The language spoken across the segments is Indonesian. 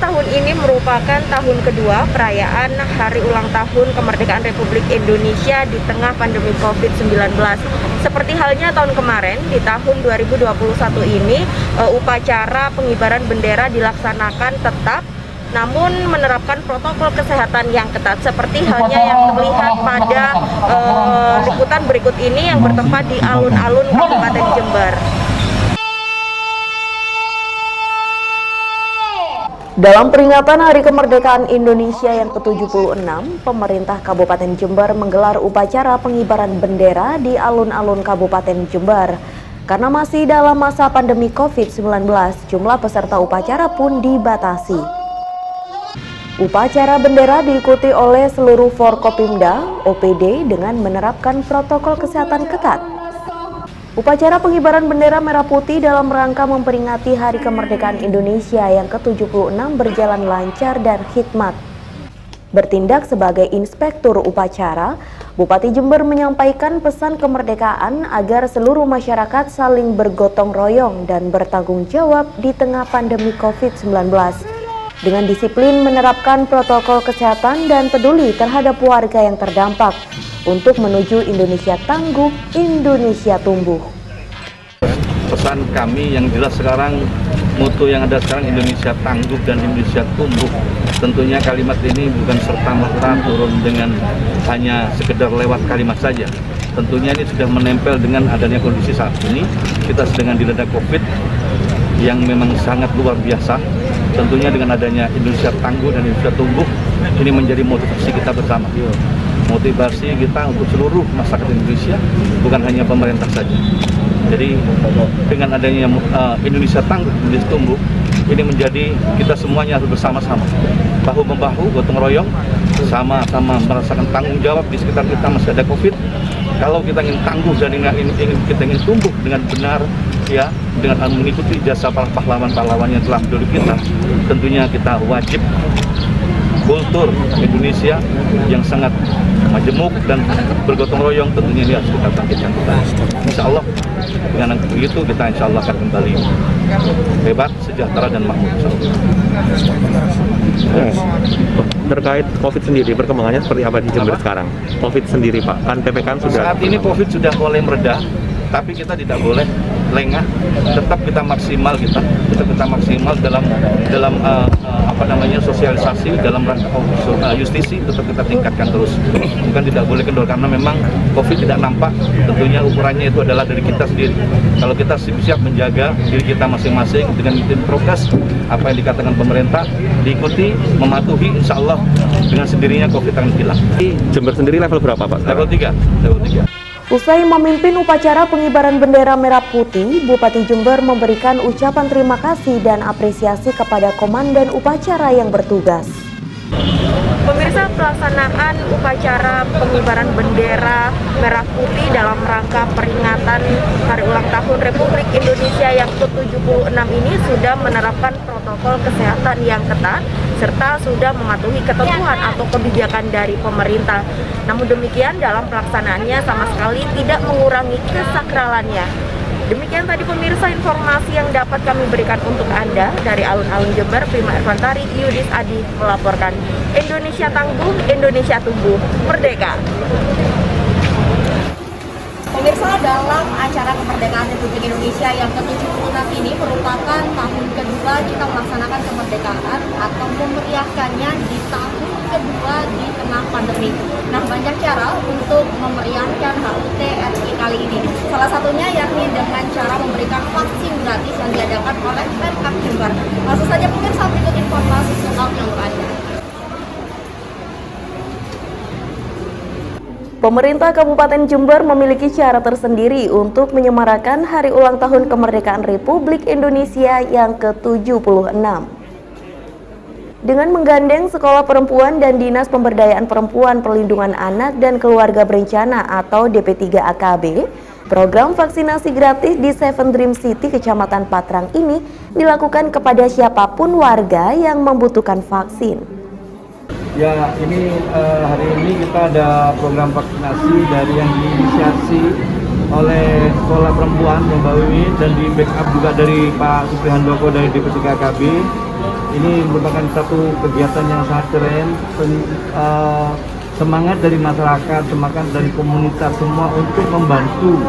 tahun ini merupakan tahun kedua perayaan Hari Ulang Tahun Kemerdekaan Republik Indonesia di tengah pandemi COVID-19. Seperti halnya tahun kemarin, di tahun 2021 ini, upacara pengibaran bendera dilaksanakan tetap, namun menerapkan protokol kesehatan yang ketat, seperti halnya yang terlihat pada liputan berikut ini yang bertempat di alun-alun Kabupaten Jember. Dalam peringatan Hari Kemerdekaan Indonesia yang ke-76, pemerintah Kabupaten Jember menggelar upacara pengibaran bendera di alun-alun Kabupaten Jember. Karena masih dalam masa pandemi COVID-19, jumlah peserta upacara pun dibatasi. Upacara bendera diikuti oleh seluruh Forkopimda, OPD dengan menerapkan protokol kesehatan ketat. Upacara pengibaran bendera merah putih dalam rangka memperingati Hari Kemerdekaan Indonesia yang ke-76 berjalan lancar dan hikmat. Bertindak sebagai inspektur upacara, Bupati Jember menyampaikan pesan kemerdekaan agar seluruh masyarakat saling bergotong royong dan bertanggung jawab di tengah pandemi COVID-19. Dengan disiplin menerapkan protokol kesehatan dan peduli terhadap warga yang terdampak untuk menuju Indonesia tangguh, Indonesia tumbuh. Pesan kami yang jelas sekarang, moto yang ada sekarang Indonesia tangguh dan Indonesia tumbuh. Tentunya kalimat ini bukan serta-merta turun dengan hanya sekedar lewat kalimat saja. Tentunya ini sudah menempel dengan adanya kondisi saat ini. Kita sedang dilanda COVID yang memang sangat luar biasa. Tentunya dengan adanya Indonesia tangguh dan Indonesia tumbuh, ini menjadi motivasi kita bersama. Motivasi kita untuk seluruh masyarakat Indonesia, bukan hanya pemerintah saja. Jadi dengan adanya Indonesia tangguh, Indonesia tumbuh, ini menjadi kita semuanya harus bersama-sama, bahu-membahu, gotong royong, sama-sama merasakan tanggung jawab di sekitar kita masih ada COVID. Kalau kita ingin tangguh dan kita ingin tumbuh dengan benar, ya, dengan mengikuti jasa para pahlawan-pahlawan yang telah berdiri kita, tentunya kita wajib kultur Indonesia yang sangat majemuk dan bergotong royong, tentunya ini harus kita bangkitkan. Insya Allah dengan begitu kita insya Allah akan kembali hebat, sejahtera dan makmur. Terkait COVID sendiri, perkembangannya seperti apa di Jember sekarang? COVID sendiri Pak, kan PPKM sudah... Saat ini COVID sudah mulai mereda, tapi kita tidak boleh lengah, tetap kita maksimal dalam sosialisasi, dalam rangka justisi, tetap kita tingkatkan terus. Bukan tidak boleh kendor karena memang COVID tidak nampak, tentunya ukurannya itu adalah dari kita sendiri. Kalau kita siap menjaga diri kita masing-masing dengan ikutin prokes, apa yang dikatakan pemerintah, diikuti, mematuhi, insya Allah dengan sendirinya COVID akan hilang. Jember sendiri level berapa Pak? Level 3. Usai memimpin upacara pengibaran bendera merah putih, Bupati Jember memberikan ucapan terima kasih dan apresiasi kepada komandan upacara yang bertugas. Pemirsa, pelaksanaan upacara pengibaran bendera merah putih dalam rangka peringatan Hari Ulang Tahun Republik Indonesia yang ke-76 ini sudah menerapkan protokol kesehatan yang ketat serta sudah mematuhi ketentuan atau kebijakan dari pemerintah. Namun demikian, dalam pelaksanaannya sama sekali tidak mengurangi kesakralannya. Demikian tadi pemirsa informasi yang dapat kami berikan untuk Anda dari alun-alun Jember. Prima Ervantari, Yudis Adi melaporkan. Indonesia tangguh, Indonesia tumbuh, merdeka. Pemirsa, dalam acara kemerdekaan Republik Indonesia yang ke-76 ini merupakan tahun kedua kita melaksanakan kemerdekaan atau memeriahkannya di tahun kedua di tengah pandemi. Nah, banyak cara untuk memeriahkan HUT RI kali ini. Salah satunya yakni dengan cara memberikan vaksin gratis yang diadakan oleh Pemkab Jember. Langsung saja pemirsa, berikut informasi selengkapnya untuk Anda. Pemerintah Kabupaten Jember memiliki cara tersendiri untuk menyemarakan Hari Ulang Tahun Kemerdekaan Republik Indonesia yang ke-76. Dengan menggandeng Sekolah Perempuan dan Dinas Pemberdayaan Perempuan Perlindungan Anak dan Keluarga Berencana atau DP3AKB, program vaksinasi gratis di Seven Dream City, Kecamatan Patrang ini dilakukan kepada siapapun warga yang membutuhkan vaksin. Ya, ini hari ini kita ada program vaksinasi dari yang diinisiasi oleh sekolah perempuan Mbak Wiwi dan di backup juga dari Pak Supri Handoko dari DP3KB. Ini merupakan satu kegiatan yang sangat keren, semangat dari masyarakat, semangat dari komunitas semua untuk membantu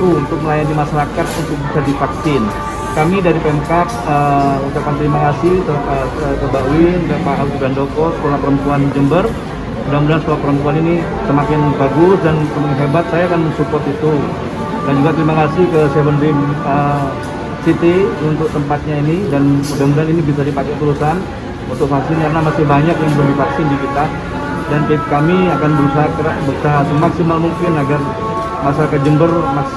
untuk melayani masyarakat untuk bisa divaksin. Kami dari Pemkab ucapkan terima kasih ke Mbak Win, ke Pak Supri Handoko, sekolah perempuan Jember. Mudah-mudahan sekolah perempuan ini semakin bagus dan semakin hebat. Saya akan mensupport itu. Dan juga terima kasih ke Seven Dream City untuk tempatnya ini, dan mudah-mudahan ini bisa dipakai terusan untuk vaksin karena masih banyak yang belum divaksin di kita. Dan kami akan berusaha semaksimal mungkin agar masyarakat Jember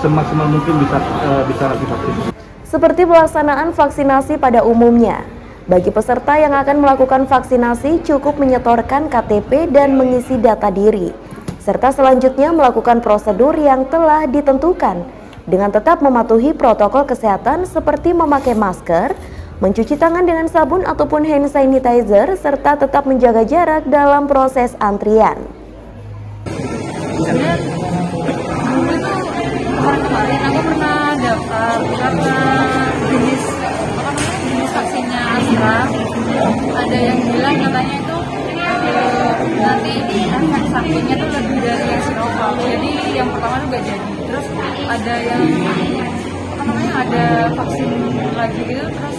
semaksimal mungkin bisa divaksin. Seperti pelaksanaan vaksinasi pada umumnya, bagi peserta yang akan melakukan vaksinasi cukup menyetorkan KTP dan mengisi data diri, serta selanjutnya melakukan prosedur yang telah ditentukan dengan tetap mematuhi protokol kesehatan seperti memakai masker, mencuci tangan dengan sabun ataupun hand sanitizer, serta tetap menjaga jarak dalam proses antrian. Kemarin aku pernah daftar karena jenis vaksinnya Astra. Ada yang bilang katanya itu nanti efek sampingnya tuh lebih dari yang Sinovac. Jadi yang pertama tuh gak jadi. Terus ada yang ada vaksin lagi gitu, terus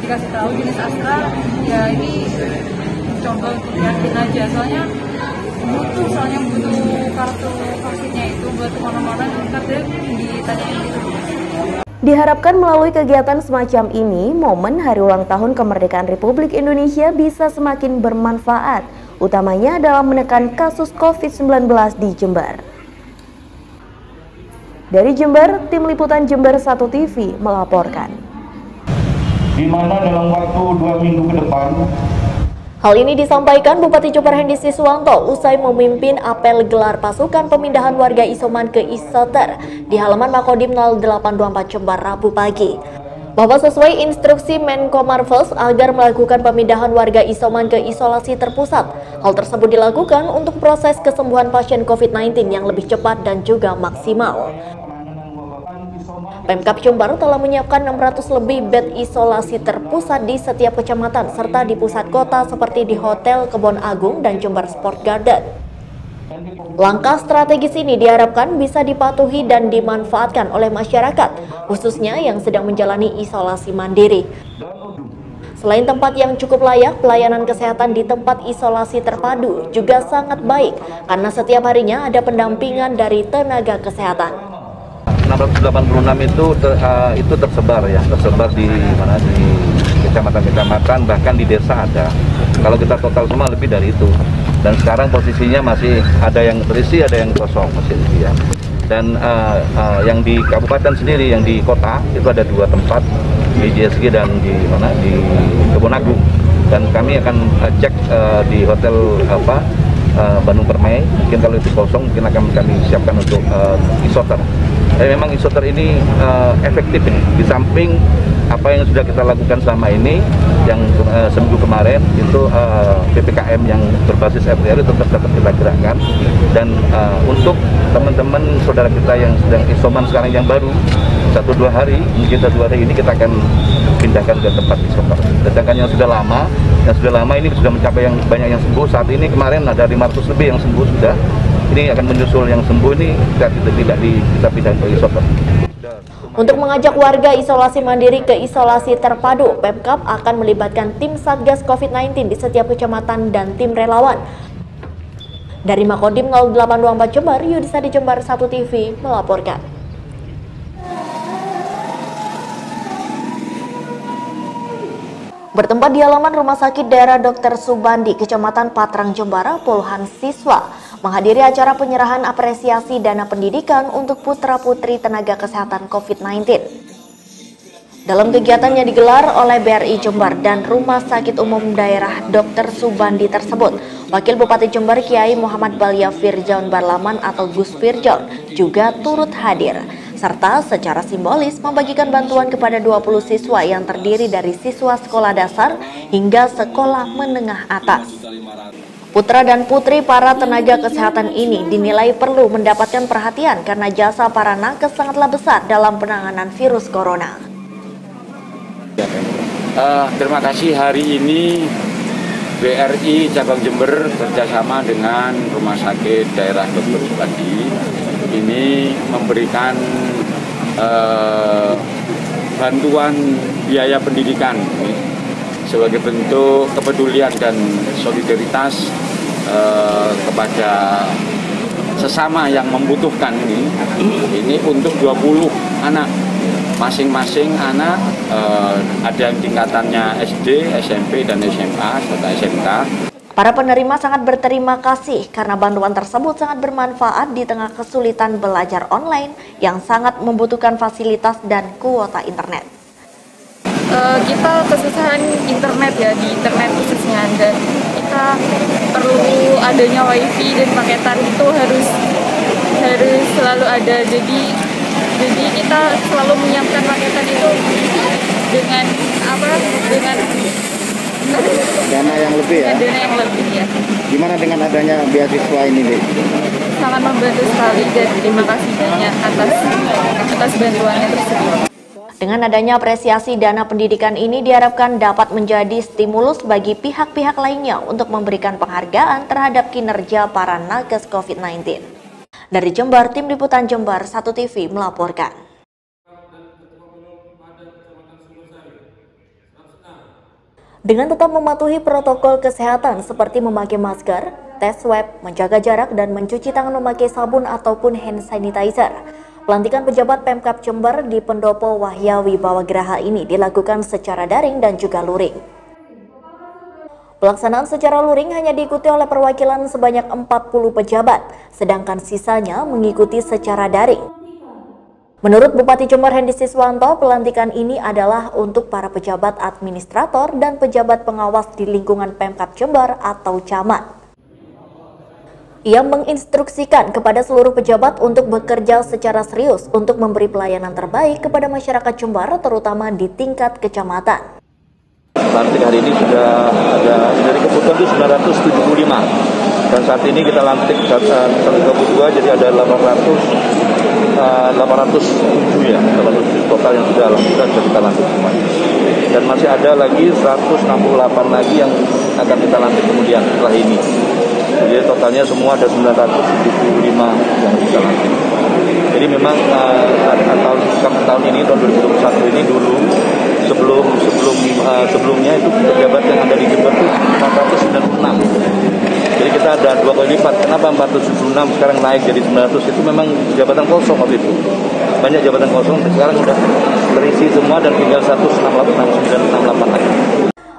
dikasih tahu jenis Astra. Ya ini coba untuk yakin aja, soalnya butuh kartu vaksinnya itu buat kemana-mana, ntar deh ditanyain gitu. Diharapkan melalui kegiatan semacam ini, momen Hari Ulang Tahun Kemerdekaan Republik Indonesia bisa semakin bermanfaat, utamanya dalam menekan kasus COVID-19 di Jember. Dari Jember, Tim Liputan Jember 1 TV melaporkan. Di mana dalam waktu 2 minggu ke depan, hal ini disampaikan Bupati Jember Hendy Siswanto usai memimpin apel gelar pasukan pemindahan warga isoman ke isoter di halaman Makodim 0824 Jember Rabu pagi. Bahwa sesuai instruksi Menko Marves agar melakukan pemindahan warga isoman ke isolasi terpusat. Hal tersebut dilakukan untuk proses kesembuhan pasien COVID-19 yang lebih cepat dan juga maksimal. Pemkab Jember telah menyiapkan 600 lebih bed isolasi terpusat di setiap kecamatan serta di pusat kota seperti di Hotel Kebon Agung dan Jember Sport Garden. Langkah strategis ini diharapkan bisa dipatuhi dan dimanfaatkan oleh masyarakat, khususnya yang sedang menjalani isolasi mandiri. Selain tempat yang cukup layak, pelayanan kesehatan di tempat isolasi terpadu juga sangat baik karena setiap harinya ada pendampingan dari tenaga kesehatan. 686 itu tersebar di mana, di kecamatan-kecamatan, bahkan di desa ada. Kalau kita total semua lebih dari itu. Dan sekarang posisinya masih ada yang terisi, ada yang kosong masih ya. Dan yang di kabupaten sendiri, yang di kota itu ada 2 tempat, di JSG dan di Kebon Agung. Dan kami akan cek di hotel Bandung Permai. Mungkin kalau itu kosong, mungkin akan kami siapkan untuk isoter. Tapi memang isoter ini efektif ini. Di samping apa yang sudah kita lakukan selama ini, yang seminggu kemarin itu PPKM yang berbasis RT itu tetap kita gerakkan. Dan untuk teman-teman saudara kita yang sedang isoman sekarang yang baru 1-2 hari, mungkin 1-2 hari ini kita akan pindahkan ke tempat isoter. Sedangkan yang sudah lama ini sudah mencapai yang banyak yang sembuh. Saat ini kemarin ada 500 lebih yang sembuh sudah. Ini akan menyusul yang sembuh ini kita pindah ke isoter. Untuk mengajak warga isolasi mandiri ke isolasi terpadu, Pemkab akan melibatkan tim Satgas COVID-19 di setiap kecamatan dan tim relawan. Dari Makodim 0824 Jember, Yudhisa di Jember 1 TV melaporkan. Bertempat di halaman Rumah Sakit Daerah Dr. Subandi, Kecamatan Patrang, Jember, puluhan siswa menghadiri acara penyerahan apresiasi dana pendidikan untuk putra-putri tenaga kesehatan COVID-19. Dalam kegiatan yang digelar oleh BRI Jember dan Rumah Sakit Umum Daerah Dr. Subandi tersebut, Wakil Bupati Jember Kiai Muhammad Balya Firjaun Barlaman atau Gus Firjaun juga turut hadir, serta secara simbolis membagikan bantuan kepada 20 siswa yang terdiri dari siswa sekolah dasar hingga sekolah menengah atas. Putra dan putri para tenaga kesehatan ini dinilai perlu mendapatkan perhatian karena jasa para nakes sangatlah besar dalam penanganan virus corona. Terima kasih, hari ini BRI Cabang Jember kerjasama dengan Rumah Sakit Daerah Dr. Subandi ini memberikan bantuan biaya pendidikan sebagai bentuk kepedulian dan solidaritas kepada sesama yang membutuhkan ini untuk 20 anak. Masing-masing anak ada yang tingkatannya SD, SMP, dan SMA serta SMK. Para penerima sangat berterima kasih karena bantuan tersebut sangat bermanfaat di tengah kesulitan belajar online yang sangat membutuhkan fasilitas dan kuota internet. Kita kesusahan internet ya, di internet khususnya, dan kita perlu adanya wifi dan paketan itu harus selalu ada. Jadi kita selalu menyiapkan paketan itu dengan dana yang lebih ya? Dana yang lebih ya. Gimana dengan adanya beasiswa ini, Dek? Sangat membantu sekali dan terima kasih banyak atas bantuannya tersebut. Dengan adanya apresiasi dana pendidikan ini diharapkan dapat menjadi stimulus bagi pihak-pihak lainnya untuk memberikan penghargaan terhadap kinerja para nakes COVID-19. Dari Jember, Tim Liputan Jember 1 TV melaporkan. Dengan tetap mematuhi protokol kesehatan seperti memakai masker, tes swab, menjaga jarak, dan mencuci tangan memakai sabun ataupun hand sanitizer, pelantikan pejabat Pemkab Jember di Pendopo Wahya Wibawagraha ini dilakukan secara daring dan juga luring. Pelaksanaan secara luring hanya diikuti oleh perwakilan sebanyak 40 pejabat, sedangkan sisanya mengikuti secara daring. Menurut Bupati Jember Hendy Siswanto, pelantikan ini adalah untuk para pejabat administrator dan pejabat pengawas di lingkungan Pemkab Jember atau camat. Ia menginstruksikan kepada seluruh pejabat untuk bekerja secara serius untuk memberi pelayanan terbaik kepada masyarakat Jember, terutama di tingkat kecamatan. Lantik hari ini sudah ada dari kebutuhan itu 975 dan saat ini kita lantik 132, jadi ada 807 ya, 807 total yang sudah kita lantik semuanya. Dan masih ada lagi 168 lagi yang akan kita lantik kemudian setelah ini. Jadi totalnya semua ada 975 yang kita lantik. Jadi memang tahun ini, tahun 2021 ini dulu sebelumnya itu pejabat yang ada di Jember itu 496. Jadi kita ada 2 kali lipat. Kenapa 476 sekarang naik jadi 900? Itu memang jabatan kosong waktu itu. Banyak jabatan kosong, sekarang sudah terisi semua dan tinggal 168 lagi.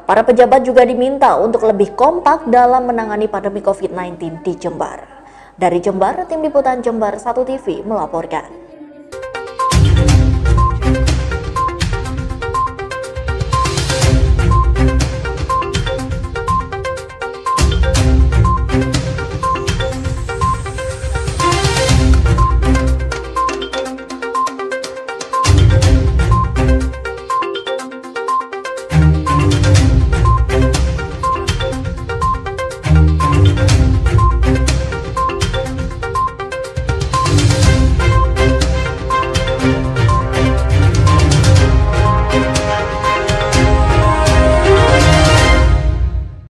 Para pejabat juga diminta untuk lebih kompak dalam menangani pandemi COVID-19 di Jember. Dari Jember, Tim Liputan Jember 1 TV melaporkan.